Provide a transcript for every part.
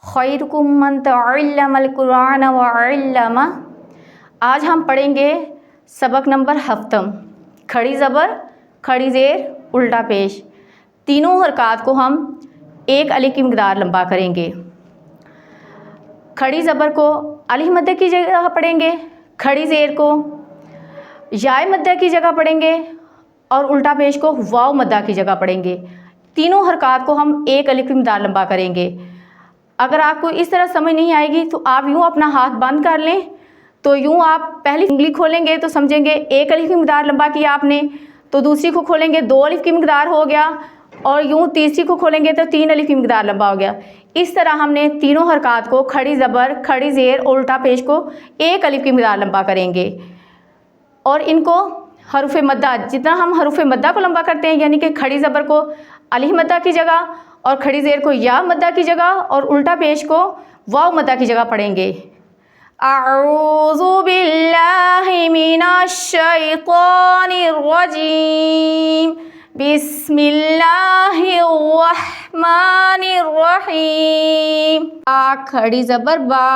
خیرکم من تعلم القرآن وعلمہ۔ آج ہم پڑھیں گے سبق نمبر 7، کھڑی زبر، کھڑی زیر، الٹا پیش۔ تینوں حرکات کو ہم ایک الف کی مقدار لمبا کریں گے۔ کھڑی زبر کو الف مدہ کی جگہ پڑھیں گے، کھڑی زیر کو یائے مدہ کی جگہ پڑھیں گے اور الٹا پیش کو واو مدہ کی جگہ پڑھیں گے۔ تینوں حرکات کو ہم ایک الف کی مقدار لمبا کریں گے۔ اگر آپ کو اس طرح سمجھ نہیں آئے گی تو آپ یوں اپنا ہاتھ بند کر لیں، تو یوں آپ پہلی انگلی کھولیں گے تو سمجھیں گے ایک الف کی مقدار لمبا کیا آپ نے، تو دوسری کو کھولیں گے 2 الف کی مقدار ہو گیا، اور یوں تیسری کو کھولیں گے تو 3 الف کی مقدار لمبا ہو گیا۔ اس طرح ہم نے تینوں حرکات کو کھڑی زبر، کھڑی زیر اور الٹا پیش کو ایک الف کی مقدار لمبا کریں گے، اور ان کو حروف مدہ جتنا ہم حروف مدہ کو لمبا کرتے ہیں، یعنی کہ کھڑی زبر کو الف مدہ کی جگہ اور کھڑی زیر کو یا مدہ کی جگہ اور الٹا پیش کو واو مدہ کی جگہ پڑھیں گے۔ اعوذ باللہ من الشیطان الرجیم، بسم اللہ الرحمن الرحیم۔ با کھڑی زبر با،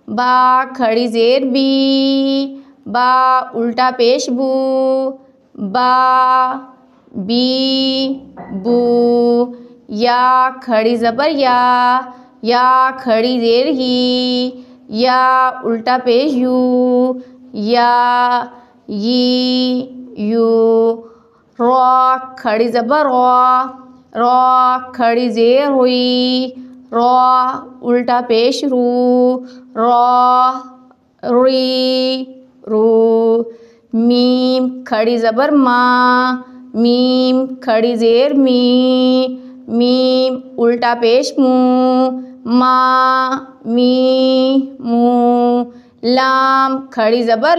با کھڑی زیر بی، با الٹا پیش بو، با بی بو۔ یا کھڑی زبر یا کھڑی زیر ہی، یا الٹا پیش یو، یا یی یو۔ را کھڑی زبر را کھڑی زیر ہوئی، را الٹا پیش رو، را ری رو۔ میم کھڑی زبر میم کھڑی زیر می، میم الٹا پیش مو، می مو۔ لام کھڑی زبر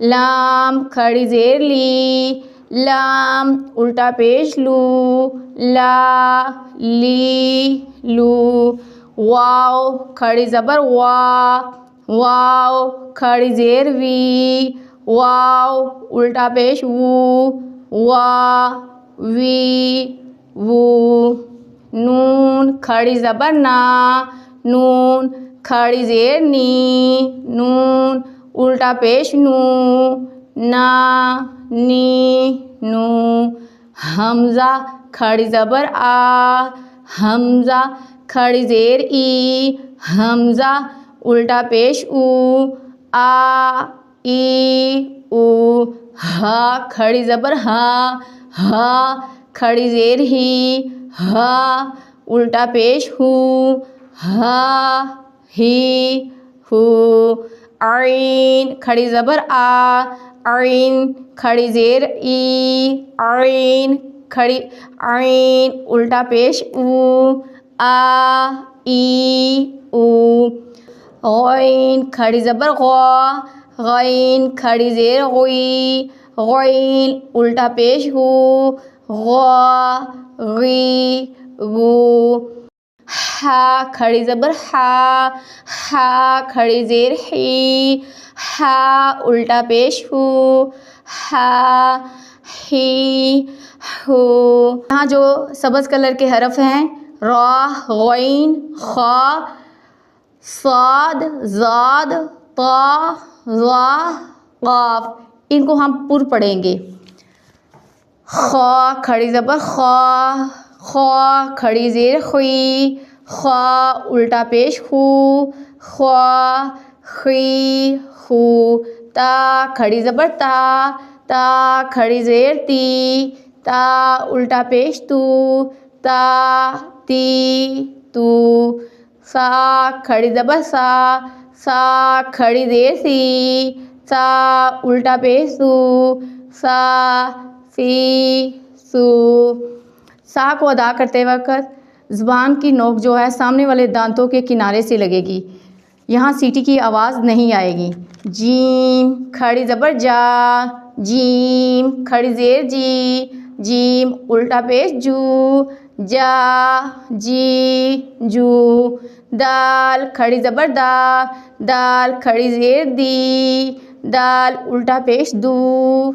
لام کھڑی زیر لی، لام الٹا پیش لو، لی لو۔ واو کھڑی زبر واو کھڑی زیر وی، واو الٹا پیش وو، وی وو۔ نون کھڑی زبر نون کھڑی زیر نی، نون الٹا پیش نو، نی نو۔ حمزہ کھڑی زبر حمزہ کھڑی زیر ای، حمزہ الٹا پیش او، ای او۔ ہا کھڑی زبر ہا کھڑی زیر ہی، ہا الٹا پیش ہو، ہی ہو۔ عین کھڑی زبر عین کھڑی زیر ای، عین الٹا پیش او، ای او۔ غین کھڑی زبر غین کھڑی زیر غی، غین الٹا پیش ہو، غی غو۔ ہا کھڑی زبر ہا کھڑی زیر ہی، ہا الٹا پیش ہو، ہی ہو۔ یہاں جو سبز کلر کے حرف ہیں را، غین، خا، صاد، زاد، طا، ظا، قاف، ان کو ہم پر پڑھیں گے۔ خا کھڑی زبر خا کھڑی زیر خوی، خا الٹا پیش خو، خوا خی خو۔ تا کھڑی زبر تا کھڑی زیر تی، تا الٹا پیش تو، تی تو۔ سا کھڑی زبر سا کھڑی زیر سی، سا الٹا پیش سو، سی سو۔ سا کو ادا کرتے وقت زبان کی نوک جو ہے سامنے والے دانتوں کے کنارے سے لگے گی، یہاں سیٹی کی آواز نہیں آئے گی۔ جیم کھڑی زبر جیم کھڑی زیر جی، جیم الٹا پیش جو، جی جو۔ دال کھڑی زبر دال کھڑی زیر دی، دال الٹا پیش دو،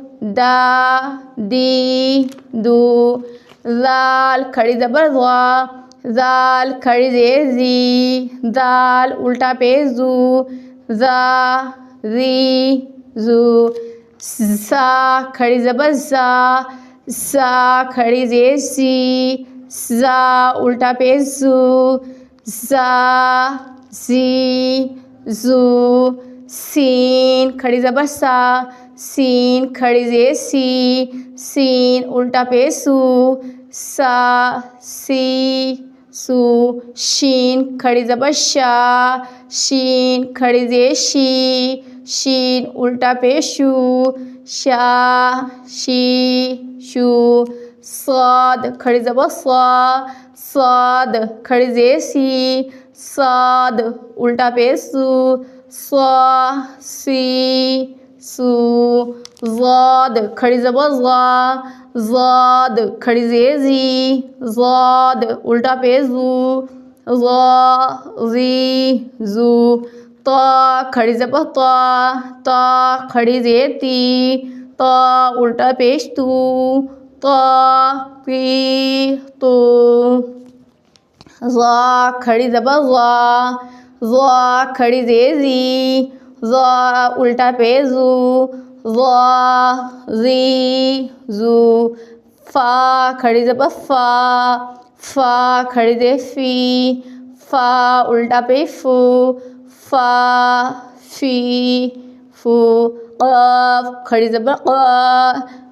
دی دو۔ ذال کھڑی زبر زال کھڑی زیر زی، دال الٹا پیش زو، زا زی زو، سا کھڑی زبر زا، سا کھڑی زیر سی، زا الٹا پیش زو، زا زی زو، سین کھڑی زبر سا، سین کھڑی زیر سی، سین الٹا پیش سو، سا سی سو، شین کھڑی زبر شا، شین کھڑی زیر شی، شین الٹا پیش شو، شا شی شو، صاد کھڑی زبر صا، صاد کھڑی زیر سی، صاد الٹا پیش سو، صا سی سو، ضاد کھڑی زبر ضا، ضاد کھڑی زیر زی، ضاد الٹا پیش زو، ضا زی زو، طا کھڑی زبر طا، طا کھڑی زیر تی، طا الٹا پیش تو، طا تی تو، ظا کھڑی زبر ظا، ظا کھڑی زیر زی، ظا الٹا پیش زو، ظا زی زو، فا کھڑی زبر فا، فا کھڑی زیر فی، فا الٹا پیش فو، فا فی فو، قاف کھڑی زبر قا،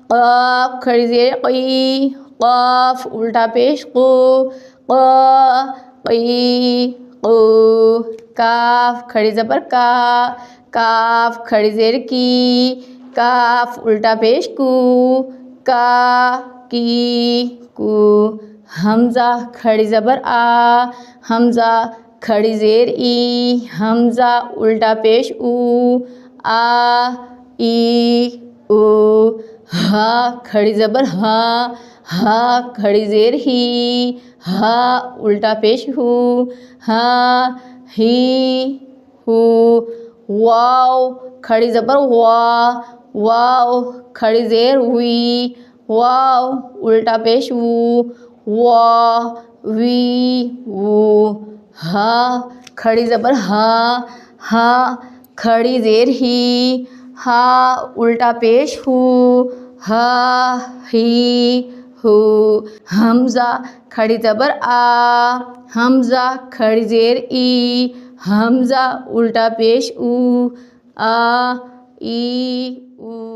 قاف کھڑی زیر قی، قاف الٹا پیش قو، قا قی قو، کاف کھڑی زبر کا، کاف کھڑی زیر کی، کاف الٹا پیش کو، کا کی کو، حمزہ کھڑی زبر آ، حمزہ کھڑی زیر ای، حمزہ الٹا پیش او، آ ای او، ہا کھڑی زبر ہا، ہا کھڑی زیر ہی، ہا الٹا پیش ہو، ہا ہی ہو، واو کھڑی زبر وا، واو کھڑی زیر وی، واو الٹا پیش وو، وا وی وو، ہا کھڑی زبر ہا، ہا کھڑی زیر ہی، ہا الٹا پیش ہو، ہا ہی ہو، حمزہ کھڑی زبر آ، حمزہ کھڑی زیر ای، حمزہ الٹا پیش او، آ ای او۔